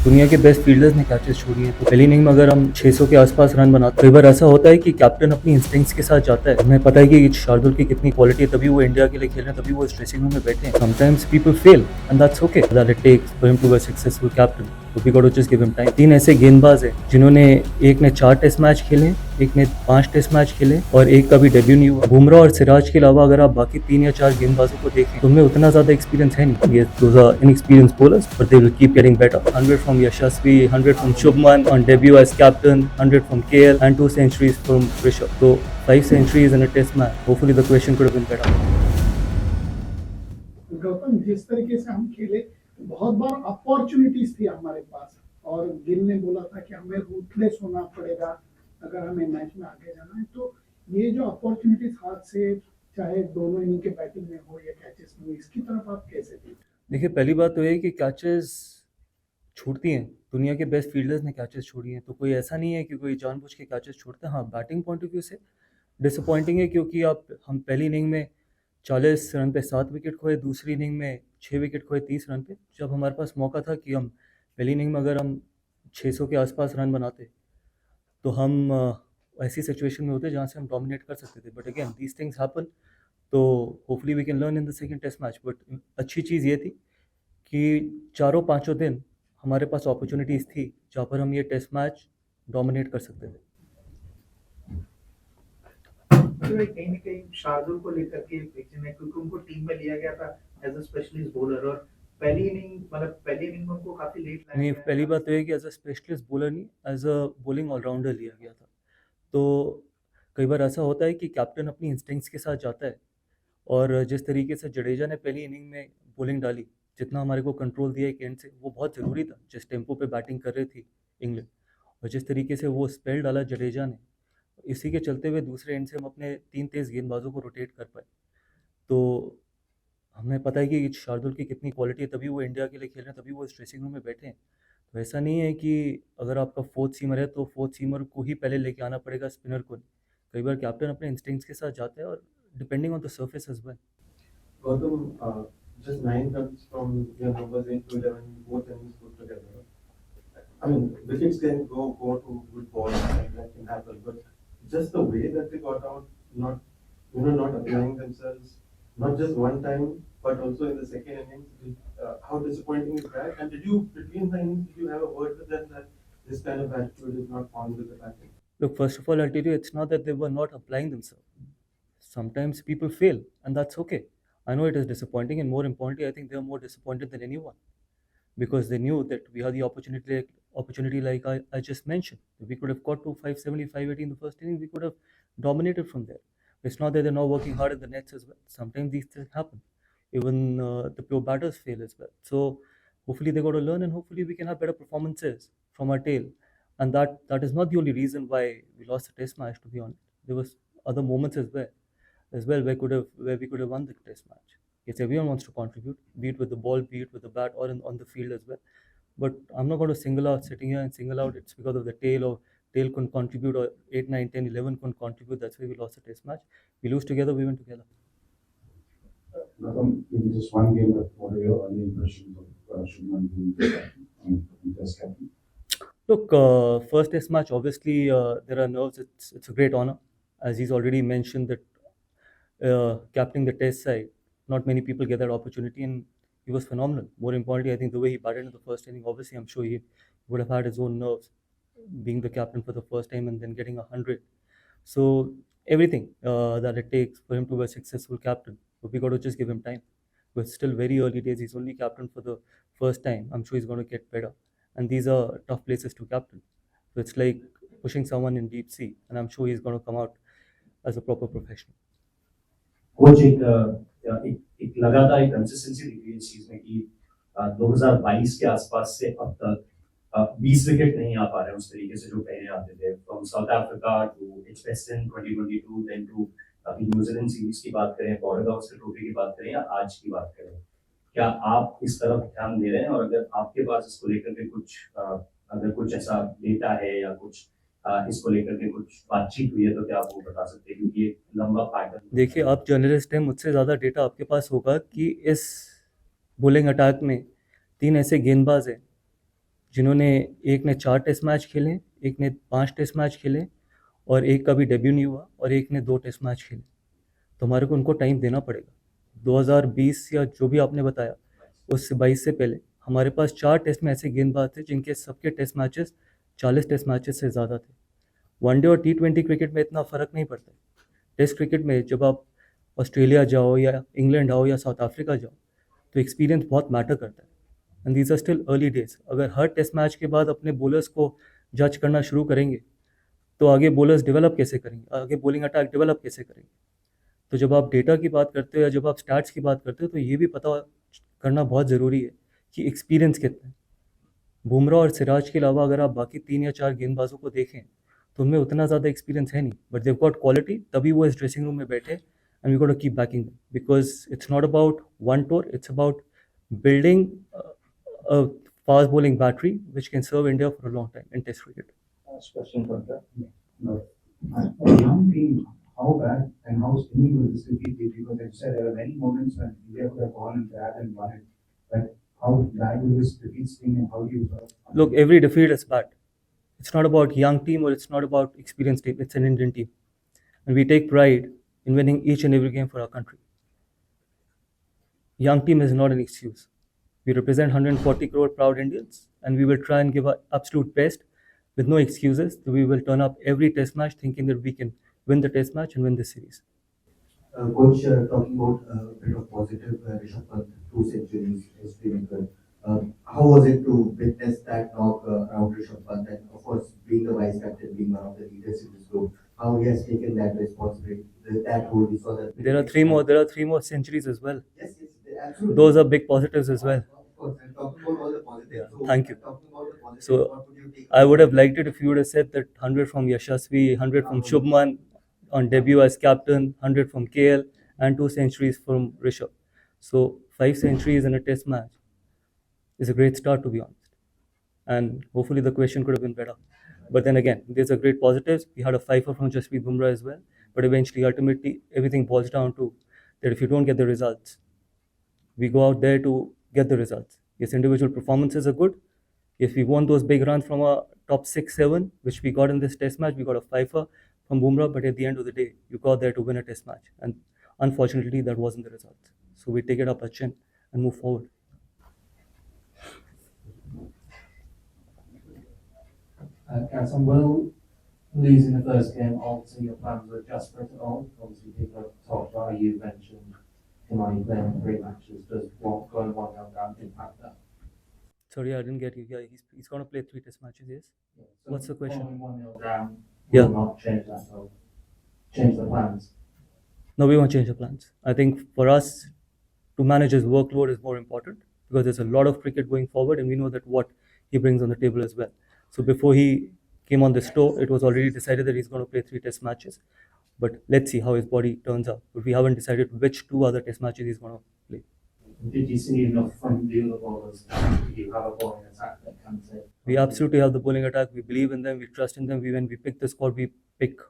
दुनिया के best fielders ने कैचेस छोड़ी हैं, तो पहली इनिंग में अगर हम 600 के आसपास रन बनाते, कई बार ऐसा होता है कि कैप्टन अपनी इंस्टिंक्ट्स के साथ जाता है। हमें पता है कि शार्दुल की कितनी क्वालिटी है, तभी वो इंडिया के लिए खेल रहे हैं, तभी वो इस ड्रेसिंग रूम में बैठे हैं। Sometimes people fail and that's okay, that it takes for him to be a successful captain. तो we got to just give him time. 3 ऐसे गेंदबाज हैं जिन्होंने एक ने 4 टेस्ट मैच खेले, एक ने 5 टेस्ट मैच खेले और एक का भी डेब्यू नहीं हुआ। बुमराह और सिराज के अलावा अगर आप बाकी 3 या 4 गेंदबाजों को देखें तो उनमें उतना ज्यादा एक्सपीरियंस है नहीं। ये those are inexperience bowlers, but they will keep getting better. 100 from Yashasvi, 100 from Shubman on debut as captain, 100 from KL and 2 centuries from Rishabh. So 5 centuries in a test match. Hopefully the question could have been better. Gautam, जिस तरीके से हम खेले, बहुत बार opportunities थी हमारे पास और गिल ने बोला था कि हमें रूथलेस होना पड़ेगा अगर हमें मैच में आगे जाना है। तो ये जो अपॉर्चुनिटीज हाथ से, चाहे दोनों इनिंग के बैटिंग में हो या कैचेस में हो, इसकी तरफ आप कैसे थे? देखिए, पहली बात तो ये कि कैचेस छूटती हैं, दुनिया के बेस्ट फील्डर्स ने कैचेस छोड़ी हैं, तो कोई ऐसा नहीं है कि कोई जानबूझ के कैचेस छोड़ता है। हाँ, बैटिंग पॉइंट ऑफ व्यू से डिसअपॉइंटिंग है, क्योंकि हम पहली इनिंग में 40 रन पे 7 विकेट खोए, दूसरी इनिंग में 6 विकेट खोए 30 रन पे। जब हमारे पास मौका था कि हम पहली इनिंग में अगर हम 600 के आसपास रन बनाते, तो हम ऐसी सिचुएशन में होते जहाँ से हम डोमिनेट कर सकते थे। But again these things happen, तो hopefully we can learn in the second test match. But अच्छी चीज़ ये थी कि चारों पांचों दिन हमारे पास अपॉर्चुनिटीज़ थी जहाँ पर हम ये टेस्ट मैच डोमिनेट कर सकते थे। कहीं ना कहीं शार्दुल को लेकर के क्योंकि उनको टीम में लिया गया था एज अ स्पेशलिस्ट बॉलर, और पहली इनिंग में उनको काफी लेट लाया नहीं, गया पहली था। बात तो ये कि एज अ स्पेशलिस्ट बॉलर नहीं, एज अ बॉलिंग ऑलराउंडर लिया गया था। तो कई बार ऐसा होता है कि कैप्टन अपनी इंस्टिंक्ट्स के साथ जाता है, और जिस तरीके से जडेजा ने पहली इनिंग में बॉलिंग डाली, जितना हमारे को कंट्रोल दिया एक एंड से, वो बहुत ज़रूरी था जिस टेम्पो पे बैटिंग कर रही थी इंग्लैंड। और जिस तरीके से वो स्पेल डाला जडेजा ने, इसी के चलते हुए दूसरे एंड से हम अपने 3 तेज़ गेंदबाजों को रोटेट कर पाए। तो हमें पता है कि शार्दुल की कितनी क्वालिटी है, तभी वो इंडिया के लिए खेल रहे हैं, तभी वो इस ड्रेसिंग रूम में बैठे हैं। तो ऐसा नहीं है कि अगर आपका फोर्थ सीमर है तो फोर्थ सीमर को ही पहले लेके आना पड़ेगा, स्पिनर को नहीं। कई बार कैप्टन अपने इंस्टिंक्ट्स के साथ जाता है, और depending on the surface as well. Gautam, just 9 runs from your numbers 8 to 11, both innings put together. I mean, wickets can go to good balls, and that can happen. But just the way that they got out, not not applying themselves, not just one time, but also in the second innings. How disappointing is that? And did you, between the innings, did you have a word with them that this kind of attitude is not on with the batting? Look, first of all, I'll tell you, it's not that they were not applying themselves. Sometimes people fail, and that's okay. I know it is disappointing, and more importantly, I think they are more disappointed than anyone, because they knew that we had the opportunity like I just mentioned. We could have got to 570, 580 in the first inning. We could have dominated from there. It's not that they're not working hard in the nets as well. Sometimes these things happen. Even the pure batters fail as well. So hopefully they got to learn, and hopefully we can have better performances from our tail. And that is not the only reason why we lost the test match, to be honest. There was other moments as well where we could have won the test match. Yes, everyone wants to contribute, be it with the ball, be it with the bat, or on the field as well. But I'm not going to sitting here and single out it's because of the tail, or tail couldn't contribute, or 8, 9, 10, 11 couldn't contribute. That's why we lost the test match. We lose together, we win together. Gautam, in just one game, but what are your early impressions of Shubman being the captain and Test captain? Look, first test match, obviously there are nerves. It's a great honor, as he's already mentioned that captaining the test side, not many people get that opportunity, and he was phenomenal. More importantly, I think the way he batted in the first inning, obviously I'm sure he would have had his own nerves, being the captain for the first time and then getting 100. So everything that it takes for him to be a successful captain, but we got to just give him time. But still very early days. He's only captain for the first time. I'm sure he's going to get better. And these are tough places to captain. So it's like pushing someone in deep sea, and I'm sure he's going to come out as a proper professional. Coach एक लगातार एक consistency दिख रही है इस चीज में कि 2022 के आसपास से अब तक 20 विकेट नहीं आ पा रहे उस तरीके से जो पहले आते थे, फ्रॉम साउथ अफ्रीका टू एचपेस्टन 2022, देन टू न्यूजीलैंड सीरीज की बात करें, बॉर्डर गावस्कर ट्रॉफी की बात करें, या आज की बात करें, क्या आप इस तरफ ध्यान दे रहे हैं? और अगर आपके पास इसको लेकर के अगर कुछ ऐसा डेटा है या कुछ इसको लेकर के कुछ बातचीत हुई है, तो क्या आप वो बता सकते हैं? क्योंकि एक लंबा पैटर्न। देखिए, आप जर्नलिस्ट हैं, मुझसे ज़्यादा डेटा आपके पास होगा कि इस बॉलिंग अटैक में 3 ऐसे गेंदबाज हैं जिन्होंने एक ने 4 टेस्ट मैच खेले, एक ने 5 टेस्ट मैच खेले और एक का भी डेब्यू नहीं हुआ और एक ने 2 टेस्ट मैच खेले। तो हमारे को उनको टाइम देना पड़ेगा। 2020 या जो भी आपने बताया, उससे 22 से पहले हमारे पास 4 टेस्ट में ऐसे गेंदबाज थे जिनके सबके टेस्ट मैचेस 40 टेस्ट मैचेस से ज़्यादा थे। वनडे और T20 क्रिकेट में इतना फ़र्क नहीं पड़ता। टेस्ट क्रिकेट में जब आप ऑस्ट्रेलिया जाओ या इंग्लैंड आओ या साउथ अफ्रीका जाओ, तो एक्सपीरियंस बहुत मैटर करता है। And these are still early days. अगर हर टेस्ट मैच के बाद अपने बॉलर्स को जज करना शुरू करेंगे, तो आगे बॉलर्स डेवलप कैसे करेंगे, आगे बॉलिंग अटैक डेवलप कैसे करेंगे? तो जब आप डेटा की बात करते हो या जब आप स्टैट्स की बात करते हो, तो ये भी पता करना बहुत ज़रूरी है कि एक्सपीरियंस कितना है। बुमराह और सिराज के अलावा अगर आप बाकी 3 या 4 गेंदबाजों को देखें, तो उनमें उतना ज़्यादा एक्सपीरियंस है नहीं, बट देव गॉट क्वालिटी, तभी वो इस ड्रेसिंग रूम में बैठे। And we got to keep backing them because it's not about one tour, it's about building a fast bowling battery which can serve India for a long time in Test cricket. Last question for that. No. A young team, how bad and how skinny will this defeat be? Because as you said, there are many moments when India could have gone and grabbed and won it. But how bad will this defeat sting and how do you sort of... Look, every defeat is bad. It's not about young team or it's not about experienced team. It's an Indian team. And we take pride in winning each and every game for our country. Young team is not an excuse. We represent 140 crore proud Indians and we will try and give our absolute best with no excuses. We will turn up every test match thinking that we can win the test match and win this series. Coach, talking about a bit of positive, Rishabh Pant, 2 centuries is feeling good. How was it to witness that knock around Rishabh Pant, and of course being the vice captain, being one of the leaders in this group, how he has taken that responsibility, that role? We saw that There are three more. There are 3 more centuries as well. Yes, absolutely. Those are big positives as well. Of course, and talking about all the positives. Yeah, so, thank you. Talking about the positives, So, what would you take? I would have liked it if you would have said that 100 from Yashasvi, 100 from Shubman on debut as captain, 100 from KL, and 2 centuries from Rishabh. So 5 centuries in a test match is a great start, to be honest. And hopefully the question could have been better. But then again, there's a great positives. We had a fifer from Jasprit Bumrah as well. But eventually, ultimately, everything boils down to that if you don't get the results, we go out there to get the results. Yes, individual performances are good. If we won those big runs from a top 6, 7, which we got in this test match, we got a fifer from Bumrah, but at the end of the day, you got there to win a test match. And unfortunately, that wasn't the result. So we take it up our chin and move forward. Gautam, will losing the first game alter your plans with Jasper at all? Obviously, people have talked about, you mentioned him only playing 3 matches. Does going 1-0 down impact that? Sorry, I didn't get you. Yeah, he's going to play 3 test matches, yes? Yeah, so What's the question? Going 1-0 down Yeah. will not change that, so change the plans. No, we won't change the plans. I think for us, to manage his workload is more important because there's a lot of cricket going forward and we know that what he brings on the table as well. So before he came on this tour, it was already decided that he's going to play 3 test matches. But let's see how his body turns out. But we haven't decided which 2 other test matches he's going to play. Did you see enough from the other bowlers? Did you have a bowling attack that can say? We absolutely have the bowling attack. We believe in them. We trust in them. When we pick the squad, we pick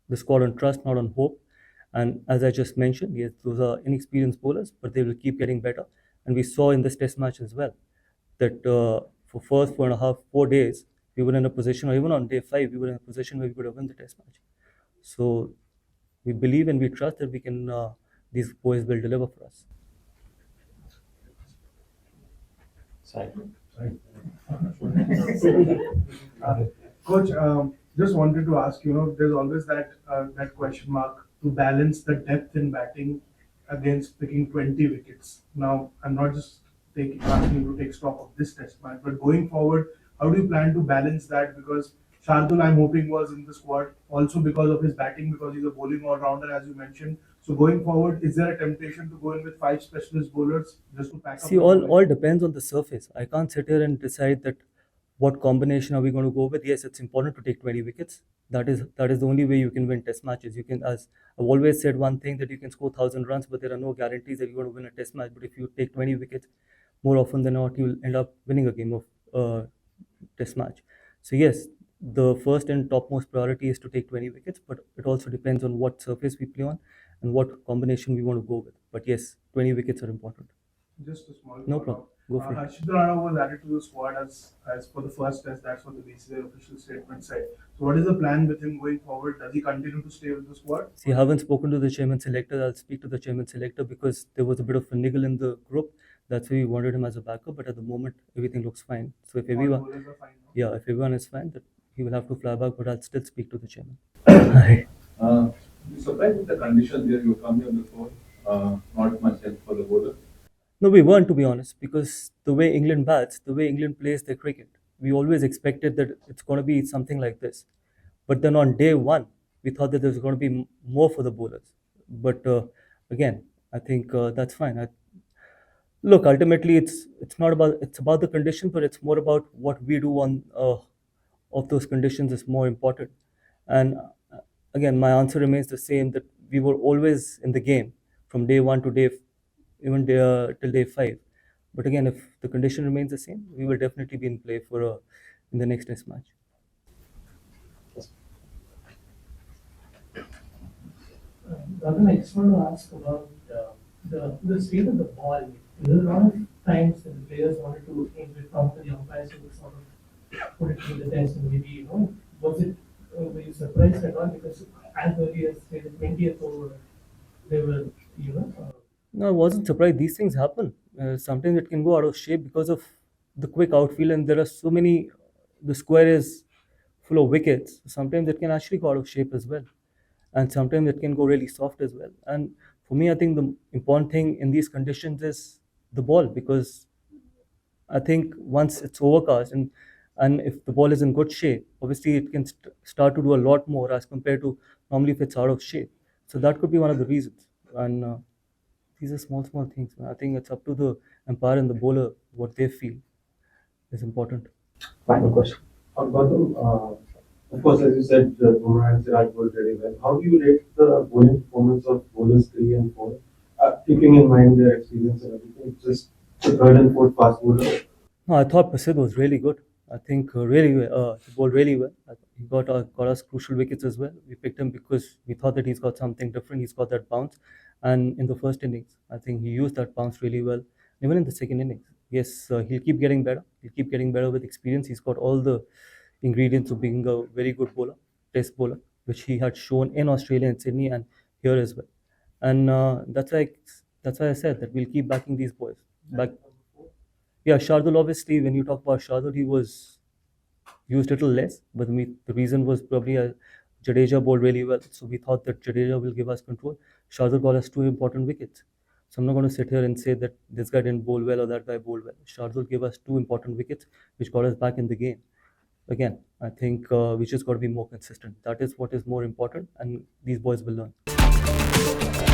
the squad on trust, not on hope. And as I just mentioned, yes, those are inexperienced bowlers, but they will keep getting better. And we saw in this test match as well that for first 4.5, 4 days, we were in a position, or even on day 5, we were in a position where we could have won the test match. So we believe and we trust that we can, these boys will deliver for us. Coach, just wanted to ask, there's always that question mark to balance the depth in batting against picking 20 wickets. Now, I'm not just asking you to take stock of this test match, but going forward, how do you plan to balance that? Because Shardul, I'm hoping, was in the squad also because of his batting, because he's a bowling all-rounder, as you mentioned. So going forward, is there a temptation to go in with 5 specialist bowlers just to pack up? See, all depends on the surface. I can't sit here and decide that what combination are we going to go with. Yes, it's important to take 20 wickets. That is the only way you can win test matches. You can, as I've always said one thing, that you can score 1,000 runs, but there are no guarantees that you're going to win a test match. But if you take 20 wickets, more often than not, you'll end up winning a game of test match. So yes, the first and topmost priority is to take 20 wickets, but it also depends on what surface we play on and what combination we want to go with. But yes, 20 wickets are important. Just a small No follow-up. problem. Go for it. Harshit Rana was added to the squad as for the first test. That's what the BCCI official statement said. So, what is the plan with him going forward? Does he continue to stay with the squad? See, I haven't spoken to the chairman selector. I'll speak to the chairman selector because there was a bit of a niggle in the group. That's why we wanted him as a backup. But at the moment, everything looks fine. So if All everyone, bowlers are fine now. yeah, if everyone is fine, that he will have to fly back. But I'll still speak to the chairman. You surprised with the conditions there you come here before, not much help for the bowler. No, we weren't, to be honest, because the way England bats, the way England plays their cricket, we always expected that it's going to be something like this. But then on day one, we thought that there was going to be more for the bowlers. But again, I think that's fine. Look, ultimately, it's not about it's about the condition, but it's more about what we do on of those conditions is more important. And again, my answer remains the same that we were always in the game from day one to even day, till day five. But again, if the condition remains the same, we will definitely be in play for in the next test match. Gautam, I just want to ask about the state of the ball. There are a lot of times that the players wanted to encounter the umpires who would sort of put it to the test and maybe, was it, were you surprised at all? Because as early as, say, the 20th over, they were, No, I wasn't surprised. These things happen. Sometimes it can go out of shape because of the quick outfield, and there are so many. The square is full of wickets. Sometimes it can actually go out of shape as well, and sometimes it can go really soft as well. And for me, I think the important thing in these conditions is the ball, because I think once it's overcast and if the ball is in good shape, obviously it can start to do a lot more as compared to normally if it's out of shape. So that could be one of the reasons. And these are small things. I think it's up to the umpire and the bowler what they feel is important. Final question. Gautam, of course, as you said, Bumrah and Siraj bowled very well. How do you rate the bowling performance of bowlers 3 and 4? Keeping in mind their experience and everything, just the third and fourth fast bowler. No, I thought Prasid was really good. I think he bowled really well. He got us crucial wickets as well. We picked him because we thought that he's got something different. He's got that bounce, and in the first innings, I think he used that bounce really well. Even in the second innings, yes, he'll keep getting better. He'll keep getting better with experience. He's got all the ingredients of being a very good bowler, test bowler, which he had shown in Australia and Sydney and here as well. And that's why I said that we'll keep backing these boys. Back, yeah, Shardul, obviously, when you talk about Shardul, he was used a little less, but the reason was probably Jadeja bowled really well. So we thought that Jadeja will give us control. Shardul got us 2 important wickets. So I'm not going to sit here and say that this guy didn't bowl well or that guy bowled well. Shardul gave us 2 important wickets, which got us back in the game. Again, I think we just got to be more consistent. That is what is more important, and these boys will learn.